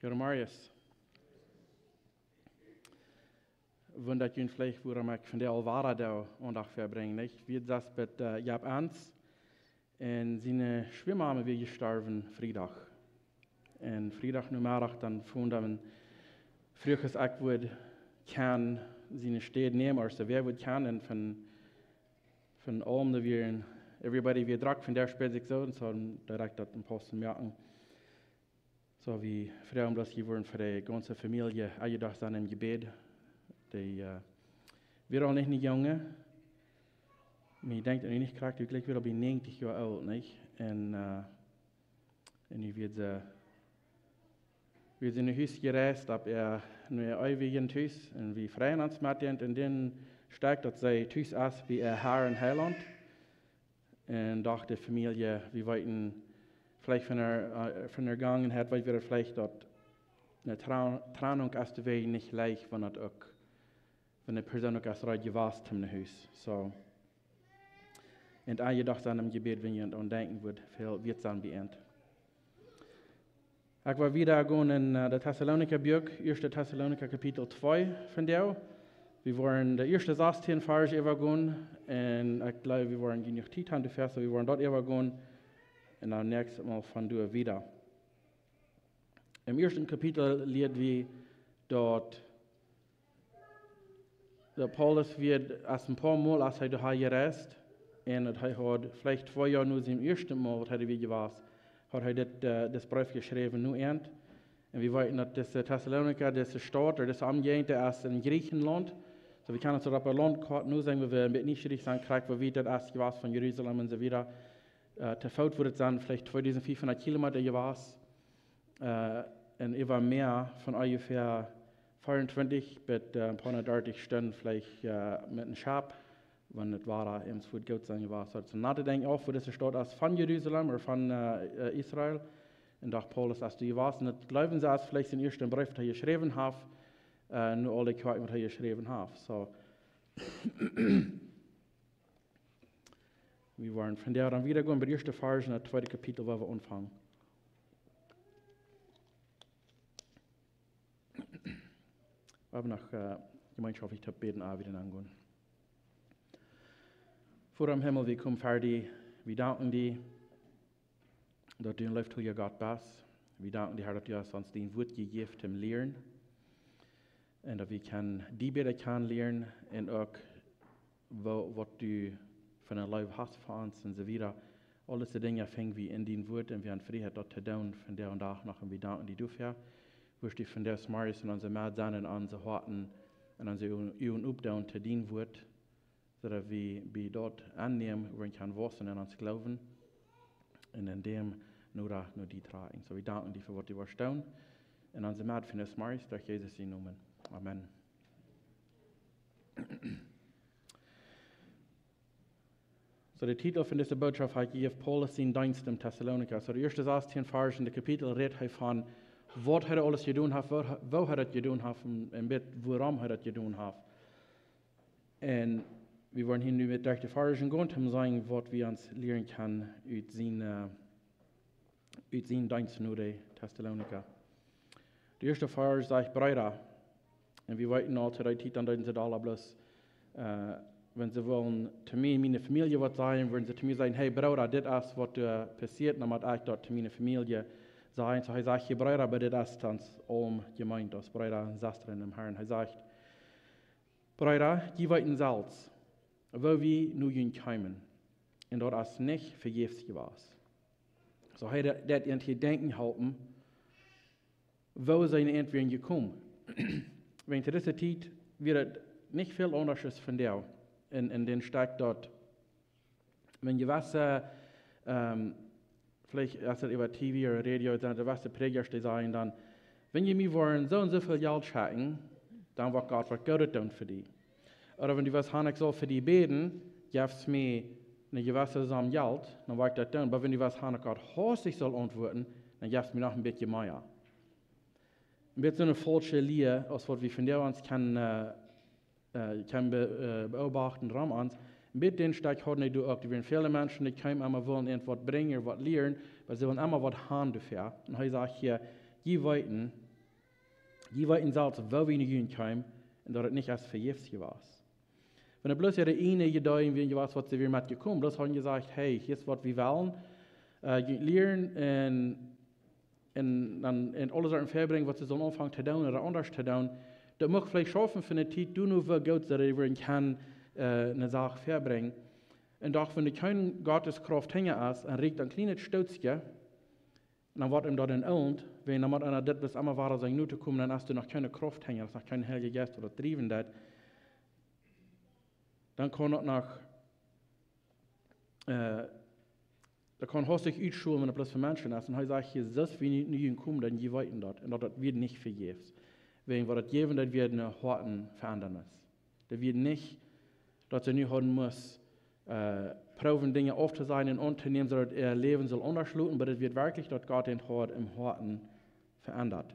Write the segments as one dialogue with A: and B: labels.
A: Herr Marius. Wundert jullie vielleicht, waarom ik van de Alvara daar aandacht verbringen, nicht? Wie das mit Jab Ernst und seine Schwimmarme wie gestorben Freitag. Und Freitag Nummerach dann von dem frühes ich würde kann seine Städte nehmen, also wer würde kann und von allem, da wir everybody wir drack von der Spiel sich so und so direkt das im Posten merken. So wie Frauen, das hier wurden für die ganze Familie, alle Tag dann im Gebet. Wir auch nicht Junge. Ich denke, ich nicht kriegt, ich glaube, ich bin 90 Jahre alt, nicht? Und ich werde wir sind in Haus gereist, ab nur ein Haus, und wir freuen uns mit dem, und dann steigt, dass sie Haus ist wie Herr in Heiland. Und auch die Familie, wir wollten vielleicht von der Vergangenheit, weil wir vielleicht dort eine Trennung ist, die nicht leicht, wenn das auch wenn eine Person auch als Reich gewasst im Haus. So. Und alle Tag an dem Gebet, wenn ihr an denken wird, viel wird es dann beenden. Ich war wieder gehen in der Thessaloniker-Buch, 1. Thessaloniker Kapitel 2 von der. Wir waren der erste 16 Vers übergehen und ich glaube, wir waren genug Zeit an die Verse, wir waren dort übergehen und dann nächstes Mal von du wieder. Im ersten Kapitel liest wir dort, der Paulus wird als ein paar Mal, als er hier gereist und er hat vielleicht 2 Jahre nur zum ersten Mal, was er wie gewusst, hat er das Brief geschrieben, nur und wir wollten, dass das Thessaloniker, das Stadt oder das Ambiente ist in Griechenland. So, wir können uns auf der Landkarte nur sagen, wir mit nicht richtig sagen, wo wir das erst gewusst von Jerusalem und so wieder. Der Feld wurde dann vielleicht 2500 Kilometer gewusst. Und über mehr von ungefähr 24 bis ein paar 30 Stunden vielleicht mit einem Schab, wenn es war, es wird gut sein gewusst. Also nachdenken auch, wo das Stadt ist von Jerusalem oder von Israel. Und auch Paulus, als du gewusst, und das glauben sie, als vielleicht den ersten Brief, den er geschrieben hat, nur alle Karten, die er geschrieben hat. So. Wir waren von der dann wieder gehen, bei der ersten Vers in der 2. Kapitel, wo wir anfangen. Wir haben noch gemeinschaftlich beten, wieder angehen. Vor dem Himmel, wir kommen fertig, wir danken dir, dass du in Luft hier Gott bist. Wir danken dir, Herr, dass du uns dein Wort gegeben zum Lehren. Und dass wir die besser kennenlernen und auch, was du von der Leib hast für uns und so weiter. Alles die Dinge fängen wir in dein Wort und wir haben Freiheit, dort zu tun, von der und nach und wir danken dir dafür. Wirst du von der Smarts und unsere Mädchen und unsere Harten und unsere Uhren aufdauen zu dein Wort, sodass wir dort annehmen, wo wir können wachsen und uns glauben und in dem nur die tragen. So wir danken dir für was du wirst tun und unsere Mädchen von der Smarts, durch Jesus in Namen. Amen. So der Titel von dieser Botschaft hat gegeben, Paulus sein Dienst im Thessaloniker. So der erste 16 Vers in dem Kapitel redet von, was er alles getan hat, wo er das getan hat und warum er das getan hat. Und wir wollen hier mit durch die Vers gehen, um zu sagen, was wir uns lernen können aus seinem Dienst in der Thessaloniker. Der erste Vers sagt, Brüder, und wir wollten also die Titel deuten sie alle bloß, wenn sie wollen, zu mir, meine Familie was sagen, würden sie zu mir sagen, hey Bruder, das ist, was passiert, dann muss ich dort zu meiner Familie sagen. So er sagt, hier Bruder, aber das ist uns gemeint, als Brüder und Schwestern im Herrn. Er sagt, Brüder, die wollten Salz, wo wir nur kommen, und dort ist nicht vergebens gewesen. So er das irgendwie denken halten, wo sind die Entwicklungen gekommen? Wenn zu dieser Zeit wird nicht viel anders von der. In den Stadt dort. Wenn je was, vielleicht als über TV oder Radio, dann was der Prediger sagen, dann, wenn je mir wollen so und so viel Geld schenken, dann wird Gott was Gutes tun für die. Oder wenn du was haben soll für die beten, gibst mir eine gewisse Summe Geld, dann wird das tun. Aber wenn du was haben Gott häuslich soll antworten, dann gibst mir noch ein bisschen mehr. Ein bisschen eine falsche Lehre, als was wir von der uns kann beobachten, uns. Mit den Steig hat nicht du auch, die werden viele Menschen, die kommen immer wollen etwas bringen, was lernen, weil sie wollen immer was haben dafür. Und er sagt hier, die wollten Die wollten selbst, wo wir in kamen, und dass es nicht als verjefts war. Wenn er bloß ihre eine gedeihen, wie was sie wir mitgekommen, bloß haben gesagt, hey, hier ist was wir wollen, lernen und alle Sachen verbringen, was sie sollen anfangen zu tun oder anders zu tun, das mag vielleicht schaffen für eine Zeit, du nur für Gott, dass er kann eine Sache verbringen. Und auch wenn die keine Gotteskraft hängen ist, und regt ein kleines Stotzchen, dann wird ihm da dann lohnt, wenn jemand einer das bis einmal war, sagen, nur zu kommen, dann hast du noch keine Kraft hängen, das ist noch kein Heilige Geist oder trieben das. Dann kann er noch, da kann er sich uitschulen, wenn er bloß für Menschen ist. Und er sagt, hier, das wie nie kommen, dann je weiter dort. Und das wird nicht vergebens. Wegen, was das geben, das wird eine Horten verändern ist. Das wird nicht, dass er nicht haben muss, proben Dinge auf zu sein und unternehmen, sodass er Leben soll unterschluten, aber das wird wirklich, dass Gott den Hort im Horten verändert.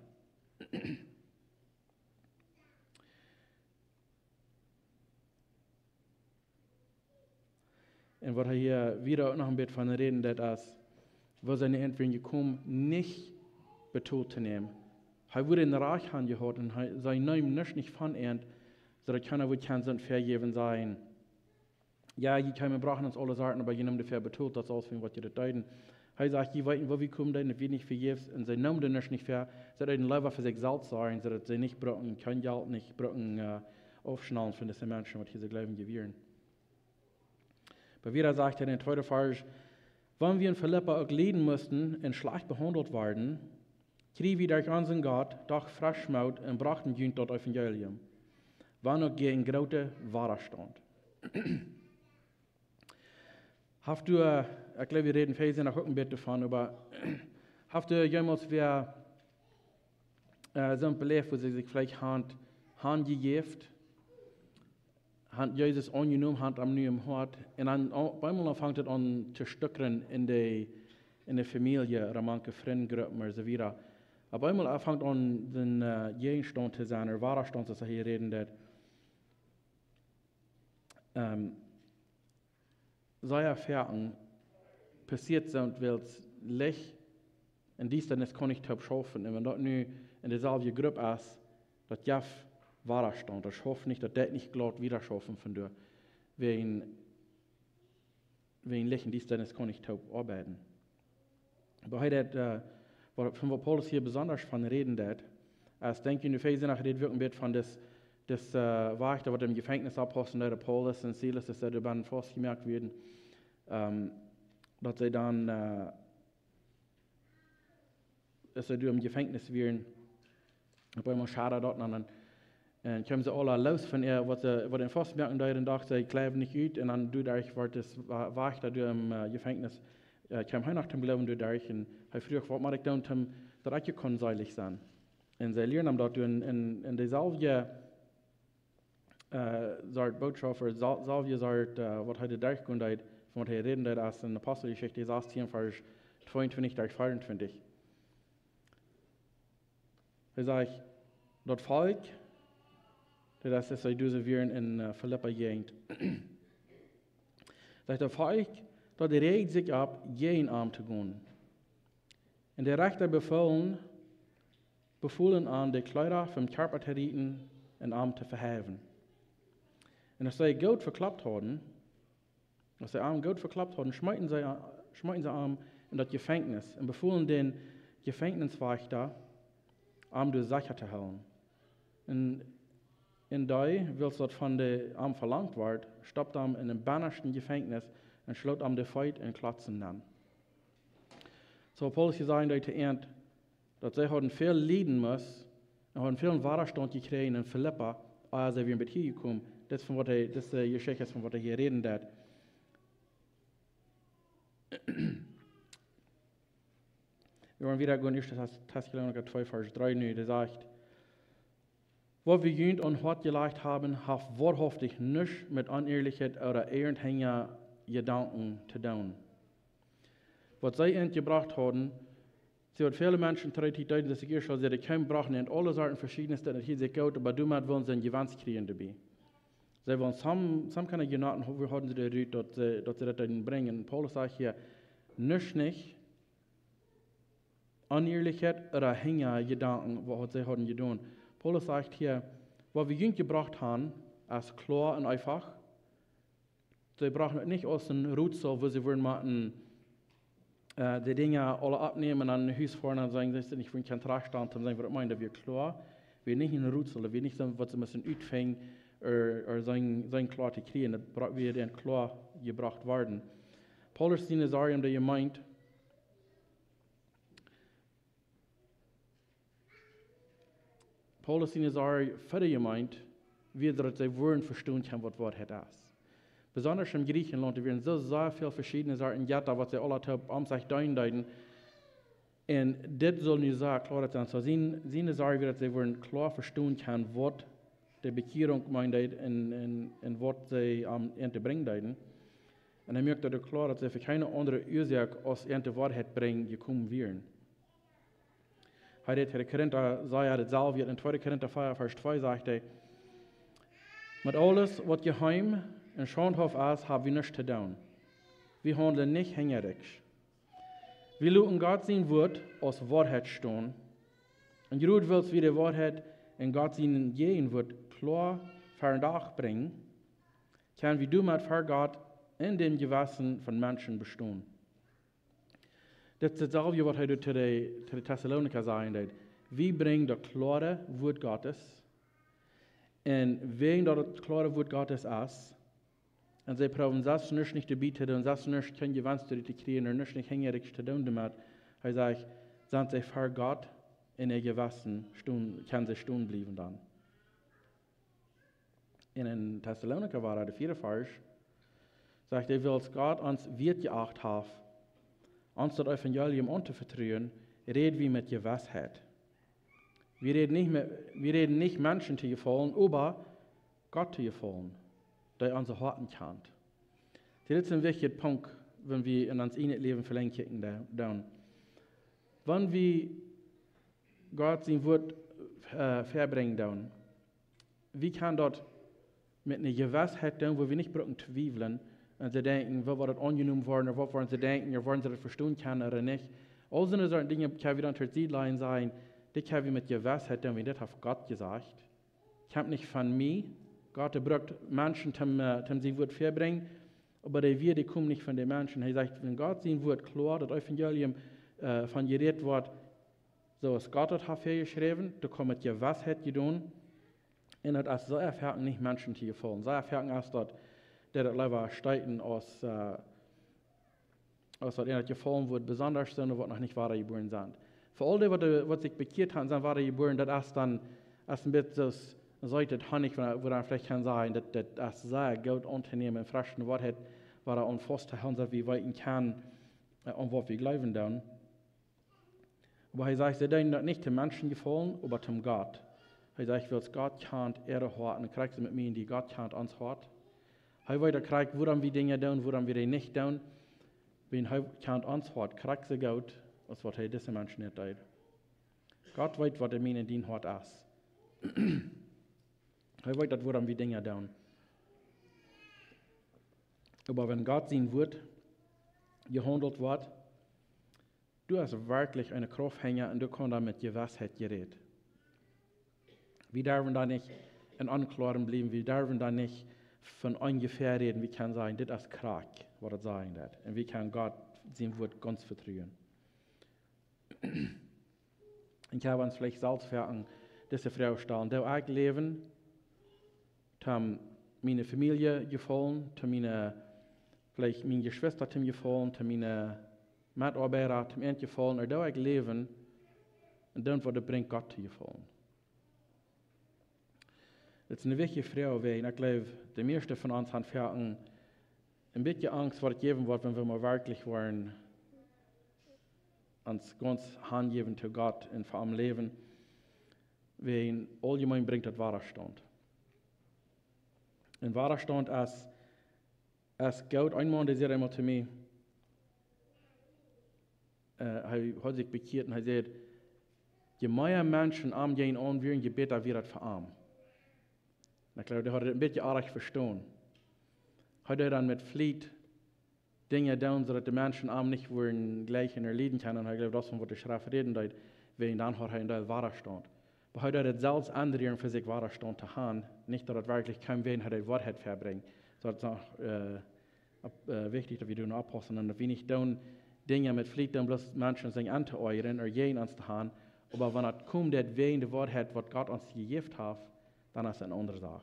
A: Und was er hier wieder noch ein bisschen von reden, dass wo seine Entwicklung gekommen, nicht betont zu nehmen. Er wurde in Reich angehört und sein Namen nicht von ernt, sodass keiner wohl kann sind vergeben sein. Ja, die können brauchen uns alle Sachen, aber jenem dafür betont, das ausführen, was ihr das deuten. Er sagt, die weiten, wo wir kommen, denn wir nicht vergeben, und sein Namen dann nicht fair, sodass sie lieber für sich selbst sein, sodass sie nicht brauchen, kein Geld nicht brauchen, aufschnallen von diesen Menschen, was diese Glauben gewähren. Aber wieder sagt er in 2. Vers, wenn wir in Philippa auch leiden mussten und schlecht behandelt werden, kriegen wir durch unseren Gott doch frisch Mut und brachten uns dort Evangelium. Wann auch gegen große Widerstand. Habt du, ich glaube, wir reden viel noch ein bisschen davon, aber habt ihr jemals wer so ein Beleid, wo sie sich vielleicht Hand gegeben, Hand Jesus angenommen, Hand am neuen Hort, und dann einmal fängt es an zu stückern in der Familie, oder manche Freundengruppen und so weiter. Aber einmal fängt an, den Gegenstand zu sein, oder Widerstand, dass er hier reden wird. Sei Erfahrungen passiert sind, weil es Licht und dies dann kann ich nicht schaffen. Und wenn das nu in derselben Gruppe ist, das Jaff Widerstand, ich hoffe nicht, dass das nicht glatt wieder schaffen von dir. Wegen Licht und dies dann kann ich nicht arbeiten. Aber heute, von was Paulus hier besonders von reden hat, als denke ich, in der Phase nach redet wirklich von das Wachter, was im Gefängnis abhosten, der Paulus und Silas, dass sie dann festgemerkt werden, dass sie dann, dass sie im Gefängnis werden, aber immer schade dort, und kommen sie alle los von ihr, was den festmerken, da dachte, sie kleben nicht ut, und dann dadurch wird das Wachter im Gefängnis, kam er nach dem Glauben dadurch, und er früher, was mache ich dann, dass ich seilig sein. Und sie lernen dort in derselben sagt Botschafter, Salvia sagt, was heute durchgekommen ist, von was reden, als in der Apostelgeschichte 16, Vers 22 durch 24. Er sagt, das Volk, das ist diese Viren in Philippa Gegend. Sagt das Volk, das regt sich ab, jeden Arm zu gehen. Und der Rechter befohlen an, die Kleider vom Körper zu richten und Arm zu verheven. Und als sie Gott verklappt haben, schmeiten sie Arm in das Gefängnis und befohlen den Gefängniswächter, Arm durch Sache zu halten. Und in der, weil es von der Arm verlangt wird, stoppt Arm in einem bannersten Gefängnis und schlägt Arm die Feit und Klatzen an. So Paulus gesagt hat, dass sie haben viel leiden müssen und haben viel Widerstand gekriegt in Philippa, als sie wieder mit hier gekommen. Das ist die Geschichte, von was er hier reden hat. Wir wollen wieder gehen, 1. Thessalonicher 2, Vers 3, der sagt, was wir jüngst und hart geleicht haben, hat wahrhaftig nichts mit Unehrlichkeit oder irgendwelchen Gedanken zu tun. Was sie entgebracht haben, sie hat viele Menschen deuten, dass sie schon sie kaum brauchen und alle Sorten verschiedenes, dass hier sich gut, aber du wollen sie ein Gewand kriegen dabei. Sie wollen some kind of Gedanken, wo haben sie die Rüt, dass sie das dann bringen. Paulus sagt hier, nicht Unehrlichkeit oder Hänger Gedanken, was sie haben getan. Paulus sagt hier, was wir jüngst gebracht haben, als klar und einfach, sie brauchen nicht aus dem Rutzel, wo sie wollen machen, die Dinge alle abnehmen, an den Haus fahren und sagen, dass sie nicht von keinem Tragstand haben, sagen, was meinen wir klar, wir nicht in den Rutzel, wir nicht so, was sie müssen utfangen, oder sein klar zu kriegen, das wir dann klar gebracht werden. Paulus die Nazarium, der meint, Paulus die Nazarium, für die meint, wie sie Wörter verstehen können, was Wort hat ist. Besonders in Griechenland, da werden so sehr viele verschiedene Sachen gehabt, was sie alle am sich deuten. Und das soll nicht sagen, klar sein. So, sie sagen, dass sie wollen klar verstehen können, was die Bekehrung meint und was sie am Ende bringen. Und er merkt auch klar, dass sie für keine andere Ursache als Ende Wahrheit bringen, gekommen wären. Heute Korinther sagt dasselbe, in 2. Korinther 4, Vers 2 sagt er, mit alles, was geheim und schonhaft ist, haben wir nichts zu tun. Wir handeln nicht hängerisch. Wir lassen Gott sein Wort als Wahrheit stehen. Und Gott will wie die Wahrheit in Gott sein jeden Wort klar verdach bringen, kann wir damit für Gott in dem Gewissen von Menschen bestehen. Das ist dasselbe, was er zu den Thessaloniker sagt. Wir bringen das klare Wort Gottes. Und wegen das klare Wort Gottes ist, und sie brauchen das nicht zu bieten, und das nicht kein Gewinn zu kriegen, und nicht hängerisch zu tun damit. Er sagt, sind sie für Gott in ihr Gewissen, kann sie stehen bleiben dann. In Thessaloniker war der 4. Vers, sagt er, weil Gott uns Wert geachtet hat, uns das Evangelium anzuvertrauen, reden wir mit Gewissheit. Wir reden nicht Menschen zu gefallen, aber Gott zu gefallen, der unsere Herzen kennt. Das ist ein wichtiger Punkt, wenn wir in unser Leben verlängern. Wenn wir Gott sein Wort verbringen, wie kann dort mit einer Gewissheit tun, wo wir nicht brauchen zweifeln und sie denken, wo wird das angenommen worden, oder was wollen sie denken, oder wollen sie das verstehen können oder nicht. All so eine Dinge können wir dann zur Seite sein, die können wir mit Gewissheit tun, wie das hat Gott gesagt. Kommt nicht von mir. Gott braucht Menschen, die sein Wort verbringen, aber die kommen nicht von den Menschen. Er sagt, wenn Gott sein Wort klar, das Evangelium von geredet wird, so ist Gott das hat geschrieben, da kommt mit Gewissheit getan, und das ist so erfahren, nicht Menschen zu gefallen. So erfahren ist das, der das leider steiten aus das gefallen wird, besonders sind, was noch nicht wahre geboren sind. Für all die, was sich bekehrt haben, sind wahre geboren, das ist dann ein bisschen sollte Honig, wo dann vielleicht kann sagen, dass das sehr gut unternehmen, frischen Wahrheit, war an fast Hand, wie weit kann, und was wir glauben dann. Aber er sagt, sie denken nicht den Menschen gefallen, aber zum Gott. Er sagt, weil Gott kennt ihre Hart, und kriegt sie mit mir, die Gott kennt uns Hart. Er weiter kriegt, woran wir Dinge tun, woran wir die nicht tun. Wenn er kennt uns Hart, kriegt sie gut, als was er diese Menschen nicht tut. Gott weiß, was er mir in den Hart ist. Er weiß, woran wir Dinge tun. Aber wenn Gott sein Wort gehandelt wird, du hast wirklich eine Krafthänger und du kannst damit Gewissheit gerät. Wir dürfen da nicht in Anklaren bleiben, wir dürfen da nicht von ungefähr reden, wir können sagen, das ist krank, was er sagen wird. Und wir können Gott sein Wort ganz vertrauen. Ich habe uns vielleicht selbst fragen, diese Frau stellen, da ich leben, haben meine Familie gefallen, vielleicht meine Geschwister gefallen, meine Mitarbeiter gefallen, oder da ich leben, und dann wird bringt Gott zu gefallen. Das ist eine wichtige Frage, weil ich glaube, die meisten von uns haben ein bisschen Angst, was es geben wird, wenn wir mal wirklich wollen, uns ganz hingeben zu Gott und vor allem leben, weil allgemein bringt das Wahrstand. Und Wahrstand ist Gott, ein Mann, der sagt einmal zu mir, er hat sich bekehrt und er sagt, je mehr Menschen arm gehen an, werden, je besser wird es für arm. Ich glaube, der hat es ein bisschen arg verstanden. Hat er dann mit Fleet Dinge tun, sodass die Menschen arm nicht gleich erleben können. Und ich glaube, das ist, was die Schrift reden, wenn dann hat er in der Wahrheit stand. Aber heute hat selbst andere für sich Widerstand zu haben, nicht, dass es wirklich kein Wen hat, das Wort hat verbringen. So ist auch wichtig, dass wir tun abpassen und dass wir nicht tun Dinge mit Pflicht, dann bloß Menschen sich anzueuern oder jeden ans zu haben. Aber wenn es kommt, das Wen das Wort hat, was Gott uns gegeben hat, dann ist es eine andere Sache.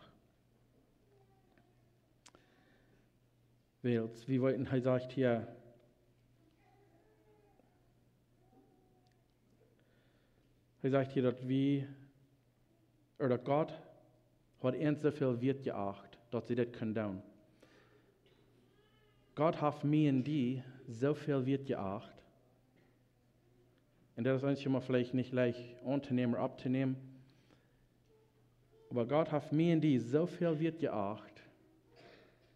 A: Weil, wie wollten, er sagt hier, dass wir, oder Gott hat uns so viel Wert geachtet, dass sie das können tun. Gott hat mir und die so viel Wert geachtet. Und das ist uns schon mal vielleicht nicht leicht anzunehmen oder abzunehmen. Aber Gott hat mir und die so viel Wert geachtet,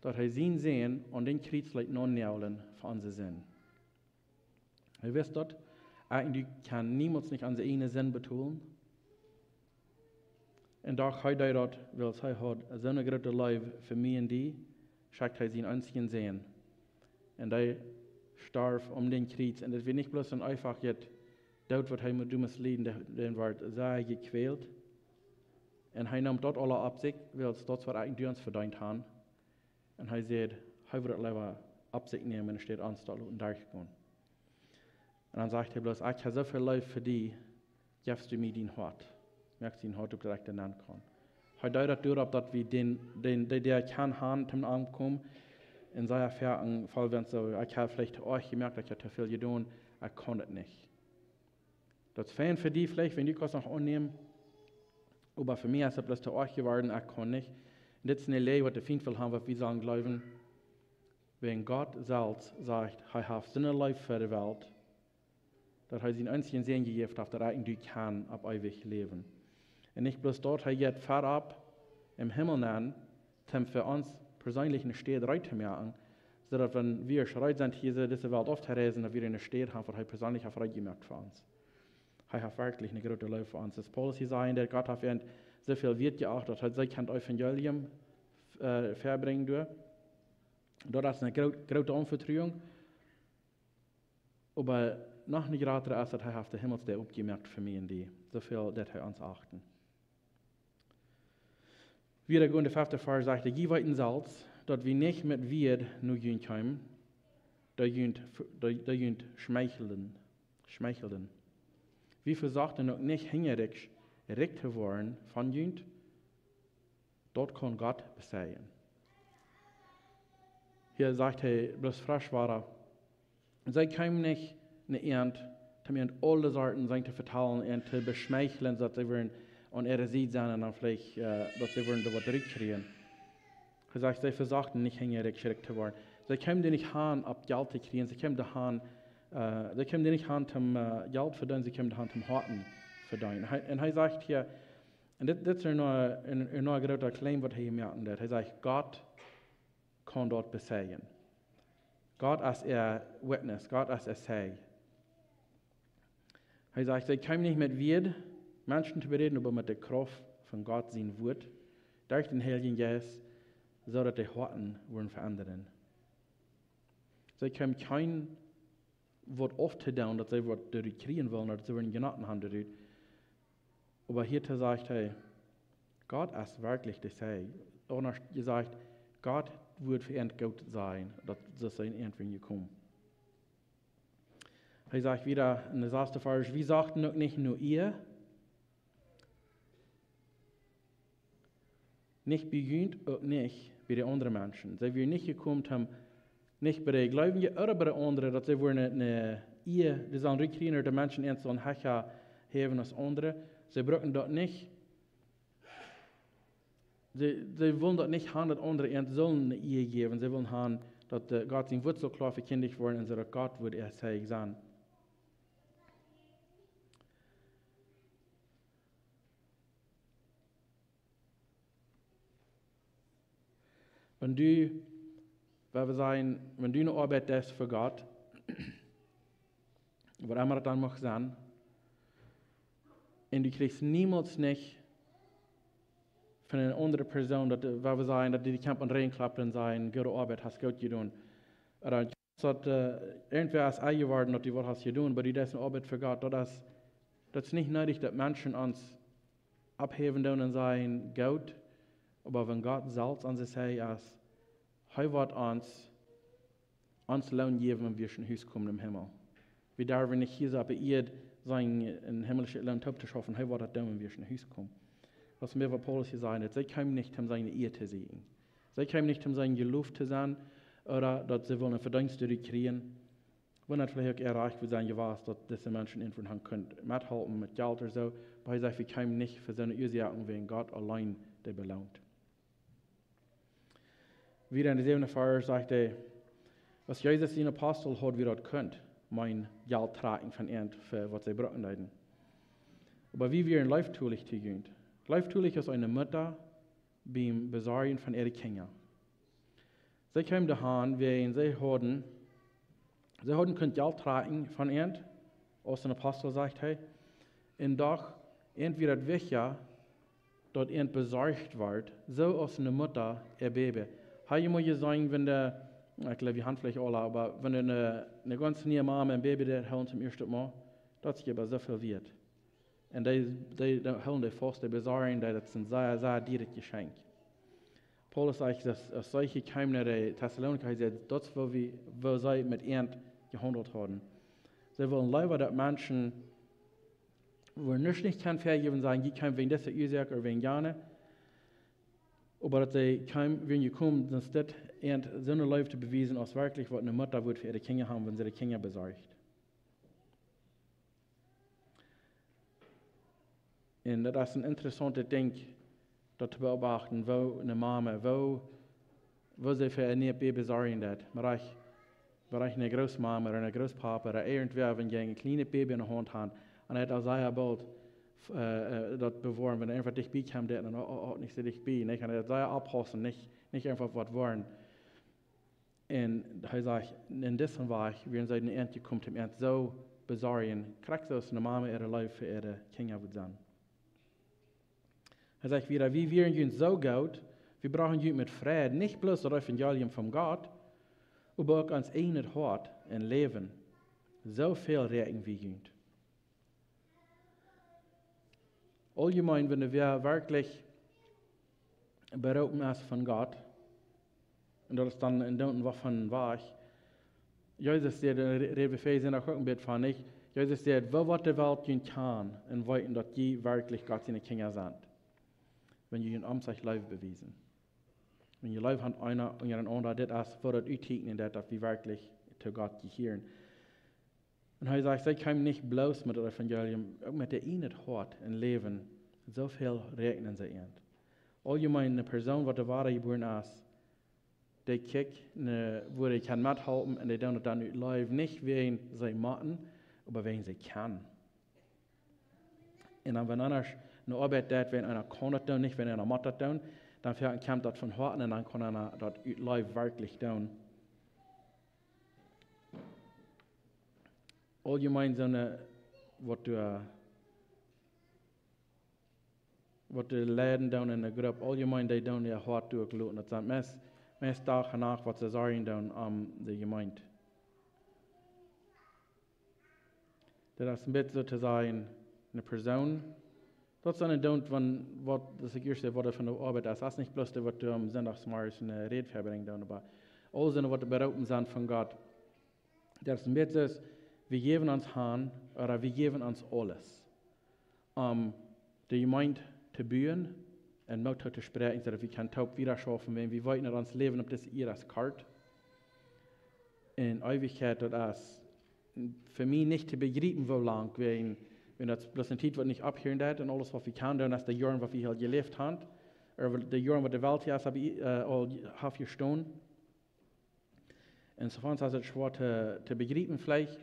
A: dass er sie sehen und den Kreuzleid noch nählen für unsere Sinn. Ihr wisst dort, eigentlich kann niemand nicht an seine Sinn betonen. Und doch heute dort, weil er hat so eine große Liebe für mich und die, schickt er sie einzigen sehen. Und er starb den Kreuz. Und das wird nicht bloß einfach jetzt, dort wird er mit dummes Leben, den wird sehr gequält. Und er nimmt dort alle ab sich, weil es dort, was eigentlich uns verdient haben. Und er sagt, er wird lieber ab sich nehmen und steht anstatt und durchgehen. Und dann sagt er bloß, ich habe so viel Liebe für dich, gibst du mir dein Hort. Merkst du den Hort, ob du direkt nennen kann. Er deutet darauf, dass wir der kann haben, zum Ankommen, in seiner Fall, wenn so, ich habe vielleicht euch gemerkt, ich habe zu viel getan, ich kann das nicht. Das ist fein für dich vielleicht, wenn die das noch annehmen, aber für mich ist es bloß zu euch geworden, ich kann nicht. Und das ist eine Lehre, was der Feind will haben, was wir sagen glauben. Wenn Gott selbst sagt, er hat seine Liebe für die Welt, dass er seinen einzigen Segen gegeben hat, dass er eigentlich kann, ab ewig leben. Und nicht bloß dort, er geht vorab im Himmel nennen, um für uns persönlich eine Stadt rein zu machen, sodass wenn wir bereit sind, hier diese Welt aufzureisen, dass wir eine Stadt haben, was er persönlich hat freigemerkt für uns. Er hat wirklich eine große Liebe für uns. Das Paulus hier sagen, der Gott hat so viel Wert geachtet, dass er kein Evangelium verbringen durch. Das ist eine große Anvertrauung. Aber noch nicht gerade ist, dass er auf der Himmel der aufgemerkt für mich und die. So viel, dass er uns achten. Wieder in der 5. Vers sagt er, je weiten Salz, dass wir nicht mit Wied nur jünt kommen, da jünt schmeicheln. Wir versuchten noch nicht hingericht, recht zu werden von jünt, dort kann Gott beseien. Hier sagt er, bloß frisch war sie kamen nicht in die Ernte, um ihnen alle Sorten zu vertellen und zu beschmeicheln, dass sie würden und ihre Sieg sein und dann vielleicht, dass sie würden da was zurückkriegen. Er sagt, sie versuchten nicht hingericht zu werden. Sie kamen nicht an, ab Geld zu kriegen, sie kamen nicht an, zum Geld verdienen, sie kamen an, zum Horten verdienen. Und er sagt hier, und das ist nur ein großer Claim, was er hier merken wird. Er sagt, Gott kann dort beseien. Gott ist ihr Witness, Gott ist ihr Sei. Er sagt, sie kamen nicht mit Wied, Menschen zu bereden, aber mit der Kraft von Gott sein Wort, durch den Heiligen Geist, so dass die Horten werden verändern. Sie kamen kein Wort oft zu tun, dass sie was dadurch kriegen wollen, oder sie werden genossen haben dadurch. Aber hier sagt er, Gott ist wirklich der Sei. Und er sagt, Gott wird für ihn gut sein, dass das irgendwann gekommen. Er sagt wieder in der 6. Vers, wir sagten noch nicht nur ihr, nicht begünt und nicht bei den anderen Menschen. Sie wir nicht gekommen haben, nicht bei den Gläubigen oder bei den anderen, dass sie eine ihr, die sollen rückkriegen, oder die Menschen in so ein Hecher haben als andere. Sie brauchen dort nicht. Sie wollen dort nicht haben, dass andere sollen eine Ehe geben. Sie wollen haben, dass Gott sein Wort so klar verkündigt worden und so, dass Gott wird er sein. Wenn du eine Arbeit hast für Gott, was immer das dann mag sein, und du kriegst niemals nicht von einer anderen Person, dass die Camp und reinklappen sein, gute Arbeit hast gut getan. Oder irgendwer ist eingeworden, dass du was hast getan, aber du hast eine Arbeit für Gott. Das ist nicht nötig, dass Menschen uns abheben in sein Geld, aber wenn Gott selbst an sich sagt, als er wird uns Lohn geben, wenn wir schon Haus kommen im Himmel. Wir dürfen nicht hier aber ihr sein himmlisches Lohn zu schaffen, er wird das tun, wenn wir schon Haus kommen. Was mir was Paulus hier sagen, sie kommen nicht, um seine Ehe zu sehen. Sie kommen nicht, um sein Geluf zu sein, oder dass sie wollen Verdienste kriegen. Wenn das vielleicht auch erreicht wird, sein Gewaß, dass diese Menschen irgendwann haben können, mithalten mit Geld oder so, aber er sagt, wir kommen nicht für seine Ursachen, wenn Gott allein der belohnt. Wieder in der 7. Vers sagt er, was Jesus den Apostel hat, wie das könnt, mein Geld tragen von ihnen, für was sie brauchen leiden. Aber wie wir in Leiftulich tun. Leiftulich ist eine Mutter beim Besorgen von ihren Kindern. Sie kamen daheim, wie sie können Geld tragen von ihnen, als der Apostel sagt, hey, und doch, entweder das wichtig, dass ihnen besorgt wird, so als eine Mutter ihr Baby. Habe ich mal sagen, wenn ich glaube, wir haben vielleicht alle, aber wenn eine ganz neue Mama ein Baby der holen zum ersten Mal, das ist aber so viel wert. Und die holen die fast, die besorgen, das ist ein sehr, sehr teures Geschenk. Paulus sagt, dass solche kamen nach der Thessaloniker, das wo sie mit ihnen gehandelt haben. Sie wollen leider, dass Menschen, wo nicht kann vergeben sein, die können wegen dieser Ursache oder wegen Jahre, aber dass sie können, wenn sie kommen, dann ist das so eine Leute zu beweisen, als wirklich, was eine Mutter wird für ihre Kinder haben, wenn sie die Kinder besorgt. Und das ist ein interessantes Ding, das zu beobachten, wo eine Mama, wo sie für ein Baby sorgen hat. Bereich eine Großmama oder eine Großpapa oder irgendwer, wenn sie ein kleines Baby in der Hand haben, und er hat auch sehr bald das beworben, wenn er einfach dich bekommt, dann nicht so dich bei. Ich kann das sehr abpassen, nicht einfach was wollen. Und er sagt, in diesem Weg, wenn sie in die Ende kommt, im Ende so besorgen, kriegt das eine Mama ihre Leben für ihre Kinder sein. Er sagt wieder, wie wir uns so gut, wir brauchen uns mit Frieden, nicht bloß das Evangelium von Gott, aber auch ans eine Hort und Leben, so viel retten wie uns. Allgemein, wenn wir wirklich beraubt sind von Gott, und das ist dann in dem, was von war, Jesus sagt, reden wir sind auch ein bisschen von nicht, Jesus sagt, wo wird die Welt tun kann, und weiten, dass die wirklich Gott seine Kinder sind. Wenn ihr in sich Leben bewiesen. Wenn ihr Leben hat einer und ihr anderen, das ist, wo das uteigen, dass wir wirklich zu Gott gehören. Und er sagt, sie können nicht bloß mit dem Evangelium, auch mit der einen Hort und Leben, so viel regnen sie in. Allgemein eine Person, die der Wahre geboren ist, die kijkt, wo die kann mithalten und die dann Leben nicht wegen sie machen, aber wegen sie kann. Und dann, wenn anders eine Arbeit tut, wenn einer kann das tun, nicht wenn einer macht das tun, dann kommt das von Horten und dann kann einer das live wirklich tun. Allgemein so eine, was du Läden tun in der Gruppe, allgemein die tun ja hart durchgeluten. Das sind meist Tag nach, was sie sagen tun der Gemeinde. Das ist ein bisschen so zu sein, eine Person, das ist eine Don't, was das erste Wort von der Arbeit ist. Das ist nicht bloß das, was du am Sonntagsmorgens in der Rede verbringst, aber alles, was beraubt sind von Gott. Das ist ein bisschen, wir geben uns Hand, oder wir geben uns alles. Die Gemeinde zu bauen und mit zu sprechen, dass wir können taub wieder schaffen, wenn wir wollen, uns leben, ob das ihr als Kart. In Ewigkeit, das ist für mich nicht zu begreifen, wo lang, wenn das bloß eine Zeit, was nicht abhören hat und alles, was wir können, dann ist der Jahren, was wir halt gelebt haben, oder der Jahren, was die Welt hier ist, all gestorben. Insofern ist es schwer zu begreifen, vielleicht.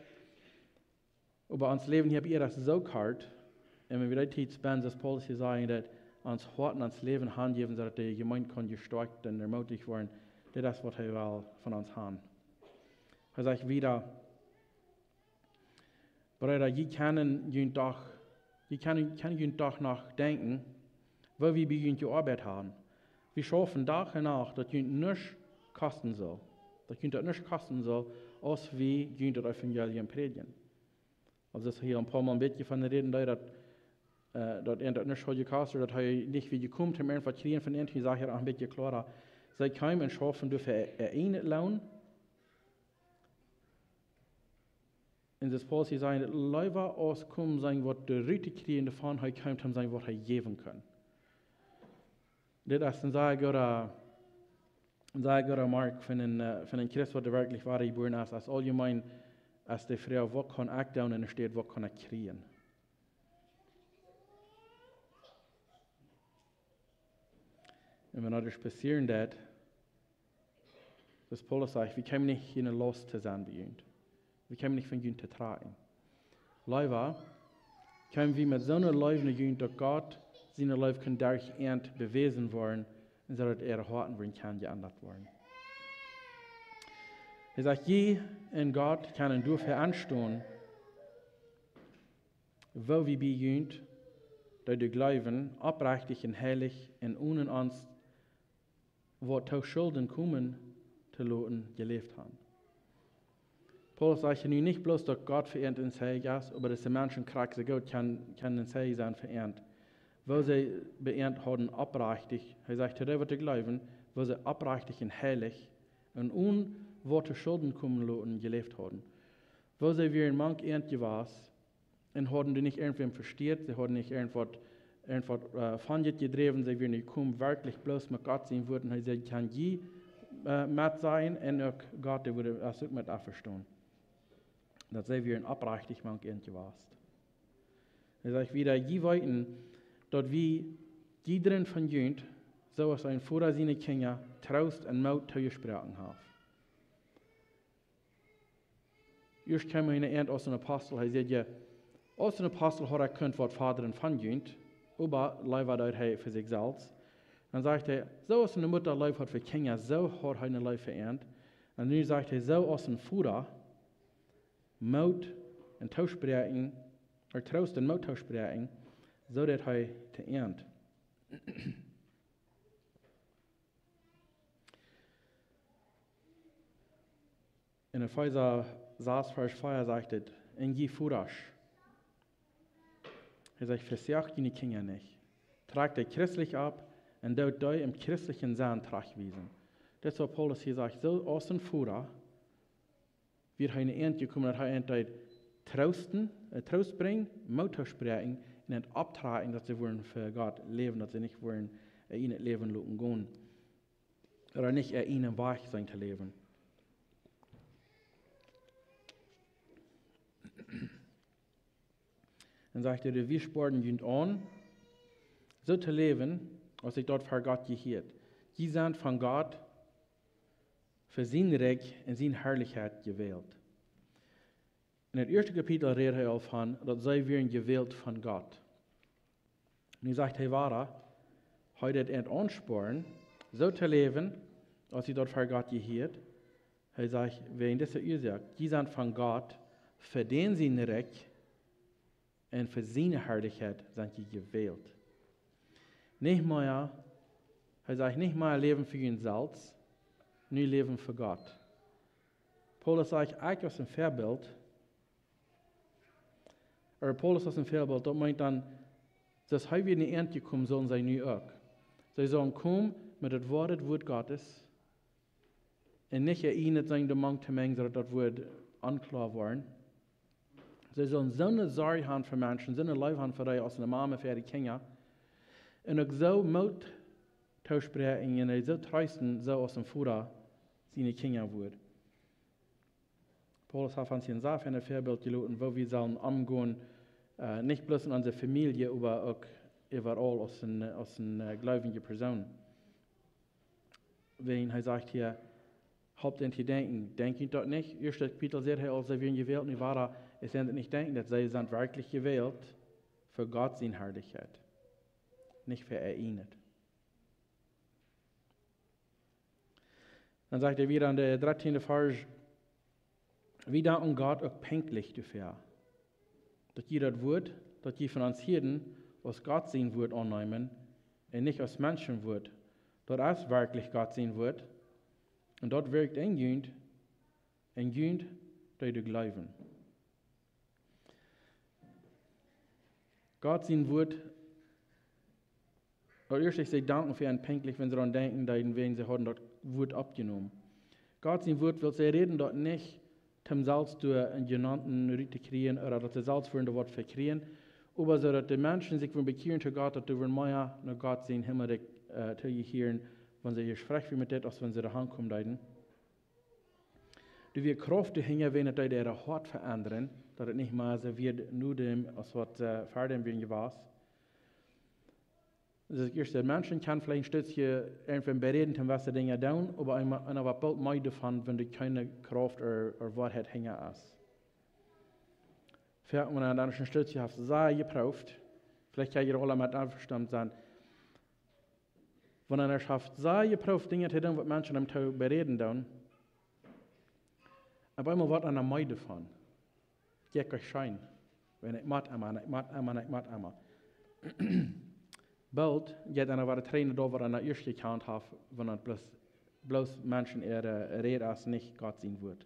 A: Aber uns Leben hier ihr das so kalt, und wenn wir die Zeit spenden, dass Paulus hier sagen, dass uns Horten ans Leben handgeben, dass die Gemeinde kann gestärkt und ermutigt werden, das ist, was er will von uns haben. Er sagt wieder, Brüder, ihr können doch nachdenken, wo wir bei uns die Arbeit haben. Wir schaffen Tag und Nacht, dass ihr nichts kosten soll. Dass ihr das nicht kosten soll, als wir das Evangelium predigen. Also das ist hier ein paar Mal ein bisschen von der Reden, dass dat en dat niet zo gekast, dat hij niet wie je komt, hem einfach kriegen von ihnen, die sagt ja auch ein bisschen klarer. Zij kamen en schaffen dürfen een laun. En das Paul sie sagen, leider auskommen sein, was der Rüte kriegen davon, hij kommt hem sein, was hij geben kann. Das ist ein sehr guter Mark von einem Christ, was wirklich wahre geboren ist, als allgemein, als die Frau, was kann ich tun, und steht, was kann ich kriegen. Und wenn das passieren das Paulus sagt, wir können nicht in eine Last zu sein bei uns. Wir können nicht von uns zu tragen. Leider können wir mit so einer Leben gehen, dass Gott seine Leben kann durch Ernst bewiesen werden, und so dass Harten werden kann geändert werden. Er sagt, je in Gott können dafür anstehen, wo wir bei uns, durch die Glauben, aufrichtig und heilig und ohne Angst, wo zu Schulden kommen, zu lassen, gelebt haben. Paulus sagt nu nicht bloß, dass Gott verehrt in sich ist, aber dass die Menschen krank so gut kann in sich sein verehrt. Wo sie beehrt haben, aufrichtig, er sagt, der wird glauben, wo sie aufrichtig und heilig und ohne Worte Schulden kommen lassen, gelebt haben. Wo sie wie ein Mank ehrt gewesen, und haben die nicht irgendwem versteht, sie haben nicht irgendwas von jetzt gedreven, sie werden nicht kommen, wirklich bloß mit Gott sein würden, er sagt, kann je mit sein, und auch Gott, der würde das auch mit verstehen. Dat zij weer een oprechtig Mank eentje was. Er sagt wieder, je weten, dat wie iedereen van jullie, zoals een Vater zijn Kinder, troost en moed toegesproken heeft. Eerst kwam hij in de eind als een apostel, hij zei, ja, als een apostel had hij kunt wat vaderen van jullie, aber leider dat hij voor zichzelf. Dan zegt hij, zoals een moeder lief had voor Kinder, zo had hij een lief verernt. En nu zegt hij, zo als een Vater, moed en toespreken, or troost en moed toespreken, zodat hij te eind. In Epheser 6, Vers 4 sagt es, en je voerasch. Er sagt, versagt die Kinder nicht. Tragt er christlich ab und dort im christlichen Sinn tragwiesen. Das ist, was Paulus hier sagt, so aus dem Führer wird er in die Ende gekommen, dass er entweder Trost bringen, Mut sprechen und nicht abtragen, dass sie wollen für Gott leben, dass sie nicht wollen in das Leben lassen gehen. Oder nicht ihnen weich sein zu leben. Dann sagt er, wir sporten ihn an, so zu leben, als ich dort für Gott gehört. Die sind von Gott für sein Recht und seine Herrlichkeit gewählt. In het eerste Kapitel redet er al van dat zij werden gewählt von Gott. Nu sagt hij weiter, heute het ansporen, so zu leben, als sie dort für Gott gehört. Er sagt, wegen dieser Ursache, die sind von Gott, für den sein Recht und für seine Herrlichkeit sind sie gewählt. Nicht mehr, er sagt, nicht mehr leben für ihn selbst, nur leben für Gott. Paulus sagt, ich als ein Vorbild, oder Paulus als ein Vorbild, das meint dann, dass wir in die Ende kommen sollen, sie nu auch. Sie sollen kommen mit dem Wort Gottes und nicht ihnen sein, der Mann zu mengen, sondern das Wort anklar werden. Sie sollen so eine Sorge haben für Menschen, so eine Liebe haben für die, als eine Mama für die Kinder. Und auch so Mut aussprechen und so trösten, so aus dem Vater seine Kinder wird. Paulus hat uns hier ein sehr feines Vorbild gelassen, wo wir sollen umgehen, nicht bloß in unserer Familie, aber auch überall aus den gläubigen Personen. Wenn er sagt hier, habt ihr denken, denkt dort nicht. Erste Kapitel sagt er, als sie werden gewählt, nicht wahr, es sind nicht denken, dass sie sind wirklich gewählt für Gott seine Herrlichkeit, nicht für ihn. Dann sagt er wieder an der 13. Vers, wir danken Gott auch pünktlich dafür, dass ihr das Wort, das ihr von uns hirten, aus Gott sein Wort annehmen und nicht aus Menschenwort, dass es wirklich Gott sein Wort und dort wirkt in Jünd durch den Glauben. Gott sein Wort, oder erst ich danken für einen pünktlich, wenn sie daran denken, dass sie haben dort Wort abgenommen. Gott sein Wort will sie reden dort nicht, zum Salz durch einen genannten Rite kriegen, oder dass sie Salz für ein Wort verkriegen, aber so, dass die Menschen sich bekehren zu Gott, dass sie mehr nach Gott sein Himmel zu hören, wenn sie hier sprechen mit dem, als wenn sie da kommen dahin. Du wirst Kraft hängen, wenn es ihre Hart verändern, dass es nicht mehr so wird, nur dem, als was Vater bin was. Das erste, Menschen können vielleicht ein Stützchen irgendwie bereden, was sie Dinge tun, aber einer wird bald mehr davon, wenn du keine Kraft oder Wahrheit hängen hast. Vielleicht, wenn du ein Stützchen hast, sehr geprüft, vielleicht kann ihr alle mit einverstanden sein, wenn einer schafft, sehr geprüft Dinge zu tun, was Menschen am Tag bereden tun, aber einmal wird einer mehr davon. Geht euch schein. Wenn ich matt einmal. Bald geht einer war trainen da, wo einer erst gekannt hat, wenn er bloß Menschen reden, als nicht Gott sein wird.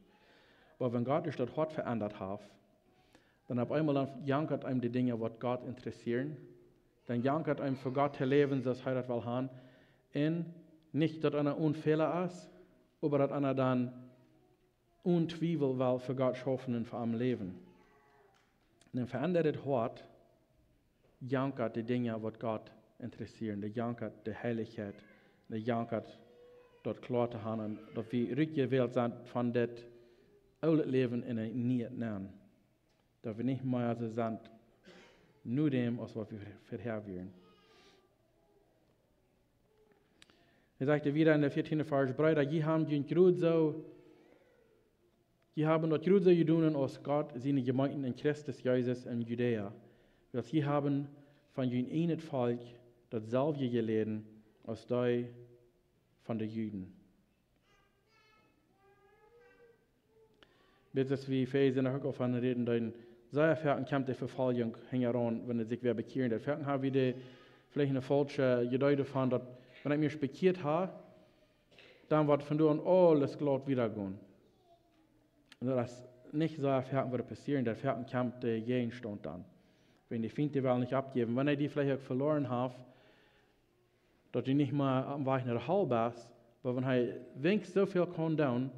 A: Aber wenn Gott das Hart verändert hat, dann auf einmal jankert einem die Dinge, was Gott interessieren. Dann jankert einem für Gott zu leben, das er das will haben. Und nicht, dass einer Unfehler ist, aber dass einer dann Untwiebel will für Gott schaffen und für am Leben. Und ein verändertes Hart jankert die Dinge, was Gott interessieren. Der jankert die Heiligkeit. Der jankert dort klar zu haben, dass wir rückgewählt sind von dem alten Leben in ein neues Leben. Dass wir nicht mehr so sind, nur dem, als was wir vorher wären. Er sagte wieder in der 14. Vers, Brüder, die haben dort gut so getan, als Gott seine Gemeinden in Christus Jesus in Judäa. Weil sie haben von ihnen einen Volk dasselbe gelesen, als die von den Juden. Bis es wie Fähig sind auch von reden, dann sehr fertig kommt die Verfallung heran, wenn es sich wer bekehren. Der Fertig haben wir vielleicht eine falsche Idee davon, dass wenn ich mich bekehrt habe, dann wird von dort alles glatt wiedergehen. Und das nicht so fertig würde passieren, der Fertig kommt der Gegenstand dann. Wenn die Finte will nicht abgeben, wenn er die vielleicht auch verloren hat, dass die nicht mehr am Weg nach halb ist, aber wenn er wenigstens so viel kann tun,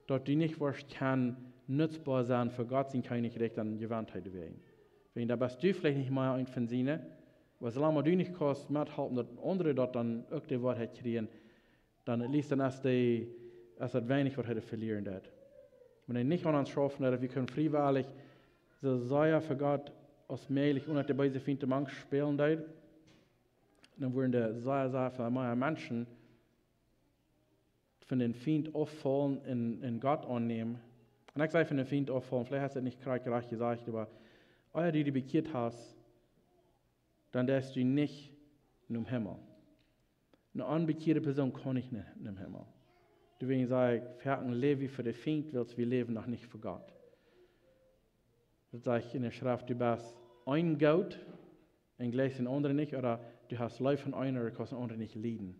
A: dass die nicht was kann nutzbar sein für Gott, sind keine direkt an Gewandtheit werden. Wenn da bist du vielleicht nicht mehr ein von Sinne, weil solange du nicht kannst mithalten, dass andere dort dann auch die Wahrheit kriegen, dann liest dann erst das wenig, was er verlieren wird. Wenn er nicht an uns schaffen hat, wir können freiwillig so sehr für Gott als möglich und dabei sie finden, manche spielen dort, dann würden sehr viele mehr Menschen von den Feind auffallen in Gott annehmen. Und ich sage von den Feind auffallen, vielleicht hast du es nicht gerade gesagt, aber euer, die bekehrt hast, dann darfst du nicht in den Himmel. Eine unbekehrte Person kann nicht in den Himmel. Du willst sagen, wir leben für den Feind, willst wir leben noch nicht für Gott. Das sage ich in der Schrift, du bist ein Gott, und gleich den anderen nicht, oder du hast Leid von einer, oder kannst den anderen nicht leiden.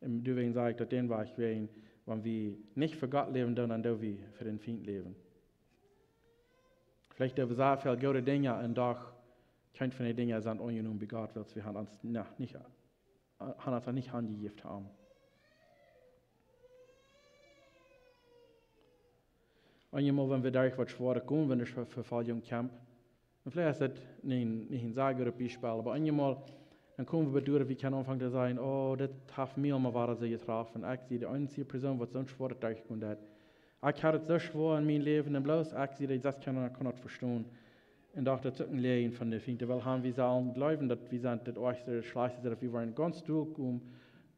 A: Und du willst sagen, dass den war ich wenn wir nicht für Gott leben, dann dürfen wir für den Feind leben. Vielleicht dürfen wir sehr viele gute Dinge und doch kein von den Dingen sind ungenommen bei Gott, weil wir uns nicht angegeben haben. Einmal, wenn wir dadurch was schwerer kommen, wenn es Verfallung kommt, und vielleicht ist das nicht ein sehr gutes Beispiel, aber einmal, dann kommen wir durch, wir können anfangen zu sagen, oh, das hat mir mal war sie getroffen. Ich sehe die einzige Person, die so schwer durchkommt hat. Ich hatte es so schwer in meinem Leben, und bloß ich sehe, das kann ich verstehen. Und auch das ist ein Lehren von der Finte, weil haben wir sollen glauben, dass wir sind, das äußere Schleiße, dass wir wollen ganz durchkommen,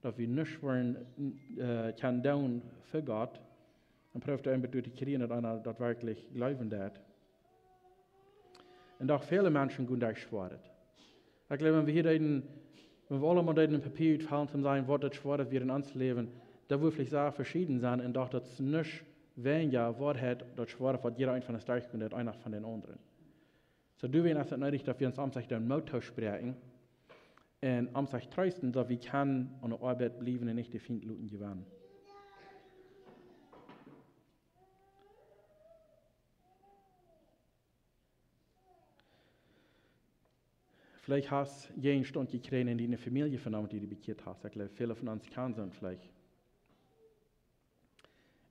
A: dass wir nicht wollen, kann tun für Gott. Und prüft einfach durch die Kriegen, dass einer das wirklich glauben wird. Und auch viele Menschen gehen durch schwer. Ich glaube, wenn wir alle mal in Papier fallen zu sein, was das schwer ist, wir in uns leben, da wird vielleicht sehr verschieden sein, und doch das nicht weniger Wahrheit, das schwer ist, was jeder ein von uns durchkommt, hat einer von den anderen. So, du wirst es nötig, dass wir uns am sich den Motto sprechen und am sich trösten, dass wir kann an der Arbeit bleiben und nicht die Findluten gewinnen. Vielleicht hast du jeden Stund gekriegt in deine Familie vernommen, die du bekehrt hast. Ich glaube, viele von uns kennen sind vielleicht.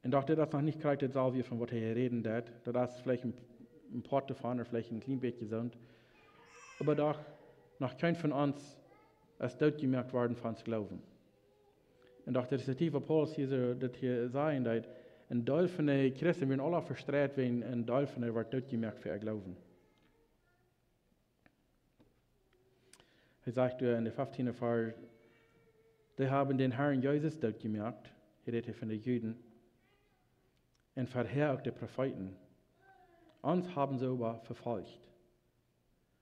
A: Und doch, das noch nicht gerade das Salve, von was er reden wird, das ist vielleicht ein Port davon oder vielleicht ein klein bisschen gesund. Aber doch, noch kein von uns ist dort gemerkt worden von uns Glauben. Und doch, das ist die, was Paulus hier sagen, dass ein Teil von den Christen werden alle verstreut, wenn ein Teil von denen wird dort gemerkt für ihr Glauben. Er sagt in der 15. Vers, die haben den Herrn Jesus dort gemerkt, hier redet von den Juden, und verherrlicht die Propheten. Uns haben sie aber verfolgt.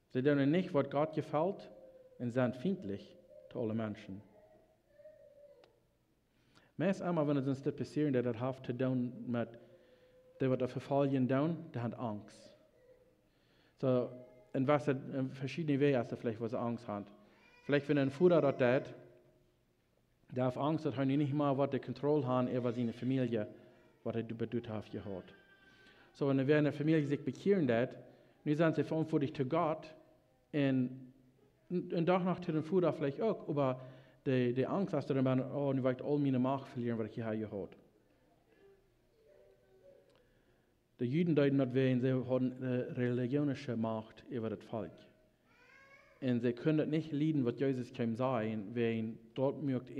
A: Sie tun nicht, was Gott gefällt, und sind feindlich zu allen Menschen. Meist einmal, wenn es uns das passiert, das hat zu tun mit, die was verfolgen tun, die haben Angst. So, in was in verschiedene Wege ist vielleicht, was sie Angst hat. Vielleicht, wenn ein Vater das tut, der hat Angst, dass er nicht mal was die Kontrolle hat über seine Familie, was er bedeutet hat gehört. So, wenn eine Familie sich bekehren wird, nun sind sie verantwortlich zu Gott und doch noch zu den Vater vielleicht auch, aber die Angst, dass du dann, oh, nu will ich all meine Macht verlieren, was ich hier gehört. Die Juden deuten das wegen, sie haben eine religionische Macht über das Volk. Und sie können das nicht leiden, was Jesus kam sagen, wenn dort mögt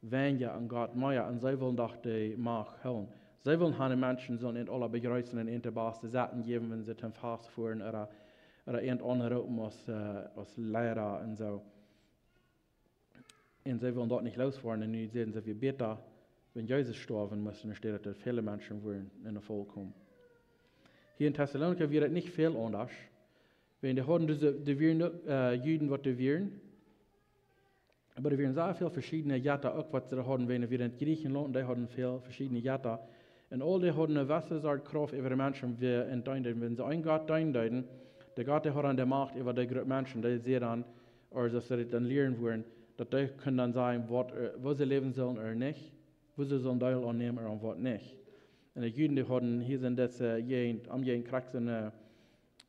A: weniger an Gott mehr, und sie wollen doch die Macht holen. Sie wollen keine Menschen sollen in aller Begrüßen und in der Baste Sachen geben, wenn sie zum Fast fuhren oder andere als Lehrer und so. Und sie wollen dort nicht losfahren, und nun sehen sie, wie besser, wenn Jesus sterben müssen, steht, dass viele Menschen wollen in der Volk kommen. Hier in Thessalonika wird es nicht viel anders. Wenn die haben die Juden, was die wären, aber die wären sehr viele verschiedene Jätter, auch was sie haben, wenn wir in Griechenland, die haben viele verschiedene Jätter. Und all die haben eine wassere Kraft über die Menschen, wenn sie einen Gott eindeuten, der Gott hat an der Macht über die Menschen, die sie dann, oder dass sie dann lernen wollen, dass die können dann sagen, wo sie leben sollen oder nicht, wo sie sollen Teil annehmen oder was nicht. Und die Juden, die haben, hier sind das, jeden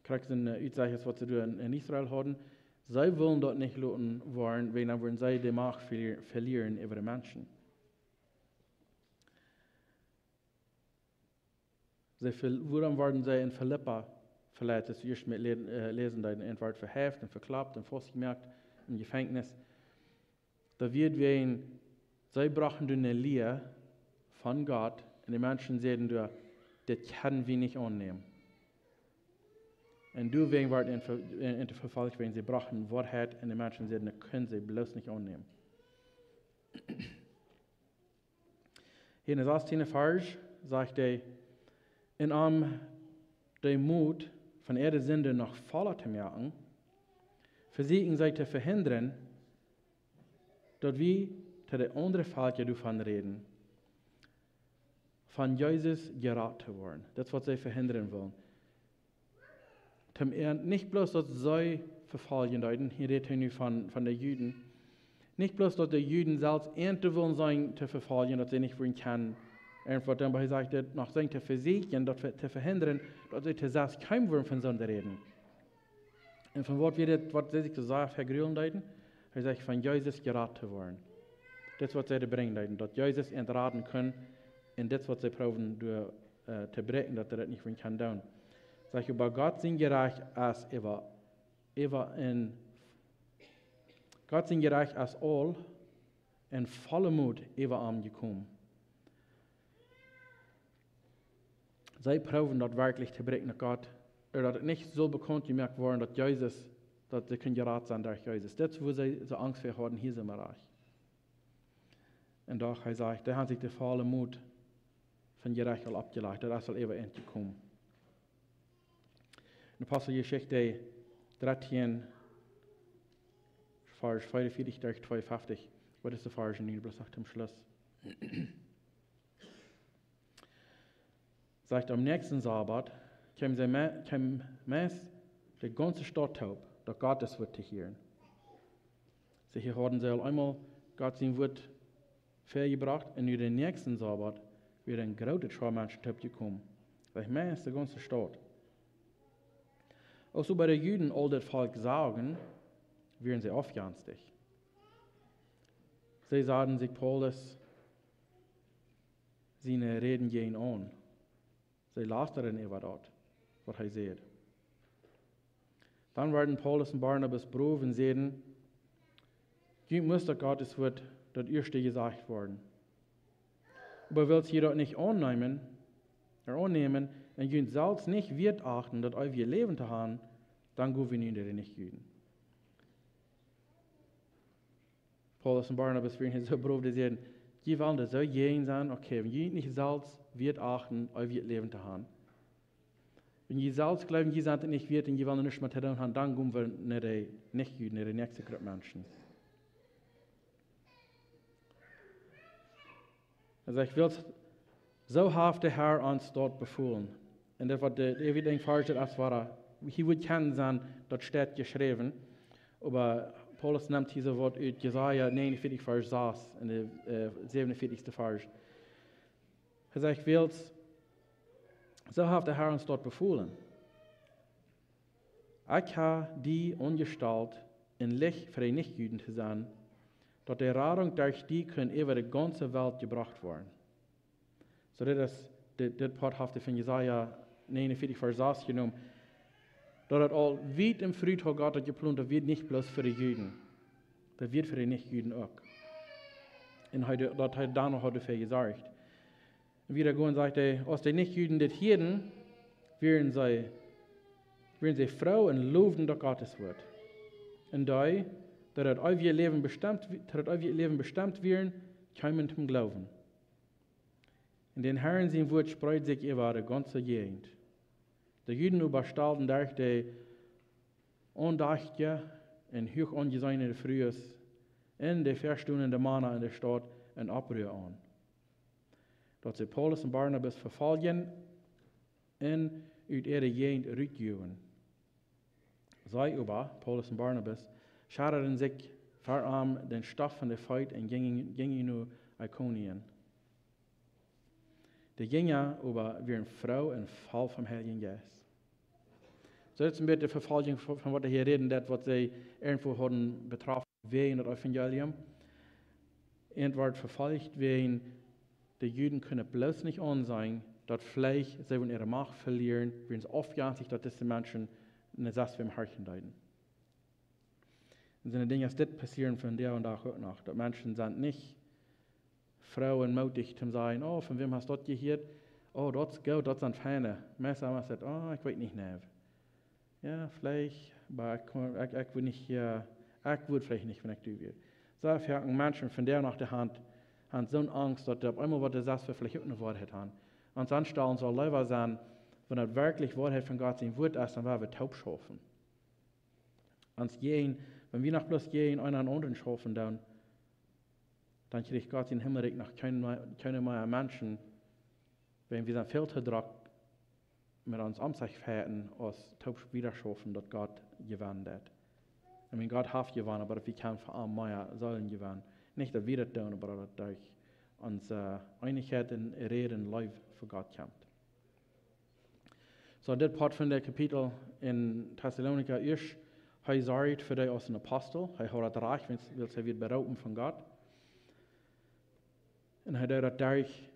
A: Kraxen Utsages, was sie in Israel haben, sie wollen dort nicht lassen wollen, wenn dann wollen sie die Macht verlieren über die Menschen. Woran werden sie in Philippa verletzt? Das erst mit lesen, da in Wort verheft und verklappt und festgemerkt im Gefängnis. Da wird wir sie brauchen eine Lehre von Gott und die Menschen sehen, das können wir nicht annehmen. Und du werden in der Verfolgung, wenn sie brauchen Wahrheit und die Menschen sehen, das können sie bloß nicht annehmen. Hier in der 16. Vers sagt er, in den Mut von ihrer Sünde noch voller zu merken, versuchen sie zu verhindern, dass wir zu der anderen Falke davon reden, von Jesus gerat zu werden. Das ist, was sie verhindern wollen. Nicht bloß, dass sie verfolgen deuten, hier redet er von den Juden, nicht bloß, dass die Juden selbst ernte wollen sein, zu verfolgen, dass sie nicht wollen können. Und dann er sagt, noch sein zu versuchen, zu verhindern, dass sie zu selbst kein Wurm von Sünde reden. Und von was sie sich zu sagen vergrülen deuten, er sagt, von Jesus gerat zu werden. Das ist, was sie bringen deuten, dass Jesus entraten können, und das, was sie proben, zu brechen, dass sie das nicht wollen können. Sag ich, aber Gott sind gerecht als Gott sind gerecht als all in voller Mut über am gekommen. Sie proben das wirklich zu brechen, dass Gott, oder dass es nicht so bekannt gemerkt worden, dass sie können gerat sein durch Jesus. Das ist, wo sie so Angst vor haben, hier sind wir reich. Und doch, er sagt, der hat sich der volle Mut von Gerechtigkeit abgeleitet, das soll eben endlich kommen. In der Apostelgeschichte 13, Vers 44 durch 52, was ist der Vers in Bibel, sagt zum Schluss. Sagt, am nächsten Sabbat kam meist die ganze Stadt taub, dass Gott das Wort zu hören. Sie haben sie einmal Gott sein Wort vergebracht, und in den nächsten Sabbat wird ein großer Schar Menschen taub gekommen. Sagt, meist die ganze Stadt. Auch so bei den Juden all das Volk sagen, wären sie aufjanstig. Sie sagen sich Paulus, seine Reden gehen an. Sie lasteren über dort, was er sieht. Dann werden Paulus und Barnabas proben und sehen, du musst doch Gottes Wort das erste gesagt worden. Aber willst jedoch nicht annehmen und ihr selbst nicht wird achten, dass wir Leben zu haben, dann gehen wir nicht jüden. Paulus und Barnabas werden so proben, die sagen, die wollen das so gehen sein, okay, wenn ihr nicht selbst wird achten, wir Leben zu haben. Wenn ihr selbst glauben, ihr seid nicht wird und ihr wollt nicht mehr zu tun haben, dann gehen wir nicht jüden, die nächste Gruppe Menschen. Also ich will so haft der Herr uns dort befohlen. Und das war everything falsch, das war, hier wird kennen sein, dort steht geschrieben, aber Paulus nimmt dieses Wort aus Jesaja 49, Vers 6, in der 47. Vers. Er sagt, ich will so haft der Herr uns dort befohlen. Ich habe die Ungestalt in Licht für die Nichtjuden zu sein, dass die Radung durch die können über die ganze Welt gebracht werden. So das ist das Part von Jesaja 49, Vers 6 genommen. Dat al weit im Fruit hat Gott geplant, das wird nicht bloß für die Juden. Das wird für die Nicht-Juden auch. Und das hat dann noch dafür gesagt. Und wieder gehen sagt er, als die Nicht-Juden das hielten, werden sie froh und loben durch Gottes Wort. Und da, dass euer Leben bestimmt werden, kommen zum Glauben. Und den Herrn sein Wort spreit sich über die ganze Gegend. Die Juden überstahlten durch die Undachte und hoch angesehene Frühes in die verstundende Männer in der Stadt ein Abrühr an. Dort sie Paulus und Barnabas verfolgen und aus ihrer Gegend rückgeben. Sie aber, Paulus und Barnabas, scharren sich vor den Stoff von der Feit und gingen nur Ikonien. Die Jünger aber waren Frau und voll vom Heiligen Geist. So jetzt ein bisschen Verfolgung von was wir hier reden, das, was sie irgendwo hatten betroffen, wegen das Evangelium. Und wird verfolgt wegen, die Juden können bloß nicht ansehen, dass vielleicht sie ihre Macht verlieren, wenn es aufjahrlich, dass diese Menschen eine Sache im Herzen leiden. Und so eine Dinge, das passieren von der und da auch noch, dass Menschen sind nicht Frauen mutig zu sagen, oh, von wem hast du das gehört? Oh, das ist gut, das sind Feinde. Meistens sagt, oh, ich weiß nicht mehr. Ja, vielleicht, aber ich will nicht hier, ich würde vielleicht nicht, wenn ich du will. So fangen Menschen von der nach der Hand, haben so eine Angst, dass auf einmal was das sagt, wir vielleicht auch eine Wahrheit haben. Und anstellen soll lieber sein, wenn das wirklich Wahrheit von Gott sein Wort ist, dann werden wir taub schaffen. Wenn wir nach bloß gehen, einen an anderen schaffen, dann kriegt Gott in den Himmel nach keine mehr Menschen, wenn wir dann viel zu Druck mit uns um sich fährten, als taub wieder schaffen, dass Gott gewandt hat. Ich meine, Gott hat gewandt, aber wir können vor allem mehr sollen gewandt. Nicht, dass wir das tun, aber dass durch unsere Einigkeit in Reden live für Gott kommt. So, das Part von der Kapitel in Thessalonika ist, er sorgt für dich als ein Apostel, er hat das Reich, weil er wird berauben von Gott. Und er hat durch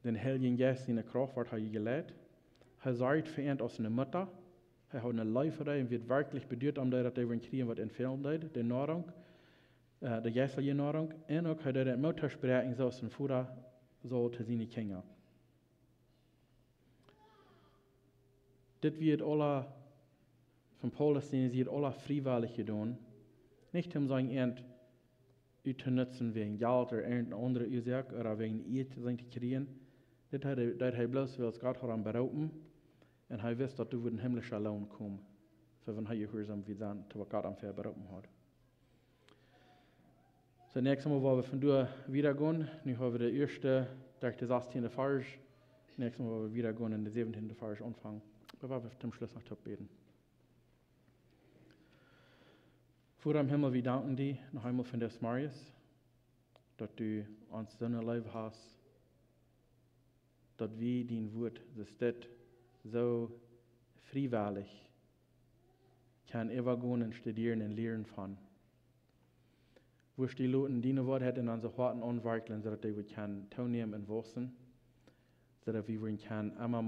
A: den Heiligen Geist in der Kraft wird er gelehrt. Er sorgt für ihn als eine Mutter. Er hat eine Leib für ihn und wird wirklich bedeutet, dass er kriegen wird entfernt, die Nahrung, die geistliche Nahrung. Und auch hat er die Muttersprache als ein Vater so zu seinen Kindern. Das wird alle von Paulus sehen, sie hat alle freiwillig getan. Nicht um sein End zu nutzen wegen Geld oder irgendeine andere Ursache oder wegen ihr zu kriegen. Das hat er bloß, weil Gott hat ihn berauben und er wusste, dass du in den himmlischen Lohn kommen, für wenn er gehorsam wie sein, zu was Gott am berauben hat. So, nächstes Mal, wo wir von da wieder gehen, nu haben wir der erste, durch die 16. Vers, nächstes Mal, wo wir wieder gehen, in der 17. Vers anfangen. Aber wir zum Schluss noch beten. Vater im Himmel, wir danken dir noch einmal für das Marius, dass du uns so ein Leben hast, dass wir dein Wort, das steht so freiwillig kan evagoen en studieren en leren van. Wo die Leute die Wort hätten an so harten anwerkeln, so dass die kan toenemen en wossen, so dass wir kan immer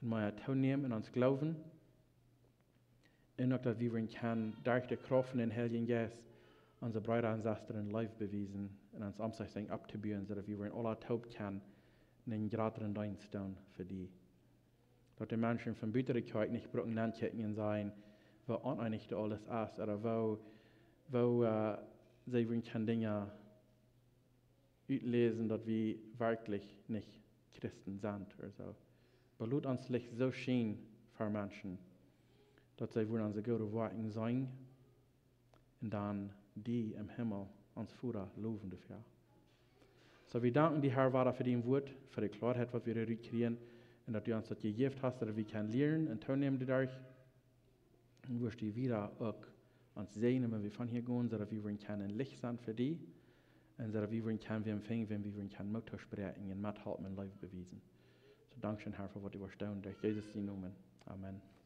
A: mehr toenemen in ons glauben, en ook dat wir kan durch die Kraft in Heiligen Geist onze Brüder und Schwestern in Life beweisen en ons Amtsrichtung abzubauen, so dass wir in aller Taub kan einen größeren Dienst tun für die. Dass die Menschen von Bitterkeit nicht brauchen Landketten sein, wo uneinig alles ist, oder wo sie können Dinge auslesen, dass wir wirklich nicht Christen sind oder so. Aber lasst uns Licht so scheinen für Menschen, dass sie wollen unsere gute Worte sein und dann die im Himmel uns Vater loben dafür. So, wir danken dir, Herr, Vater, für dein Wort, für die Klarheit, was wir dadurch kriegen, und dass du uns das gegeben hast, dass wir können lernen und teilnehmen dadurch. Und wirst du wieder auch uns sehen, wenn wir von hier gehen, so dass wir können Licht sein für dich, und so dass wir können empfangen, wenn wir können Mutter sprechen und mithalten und Leben beweisen. So, danke schön, Herr, für was du warst, durch Jesus' Namen. Amen.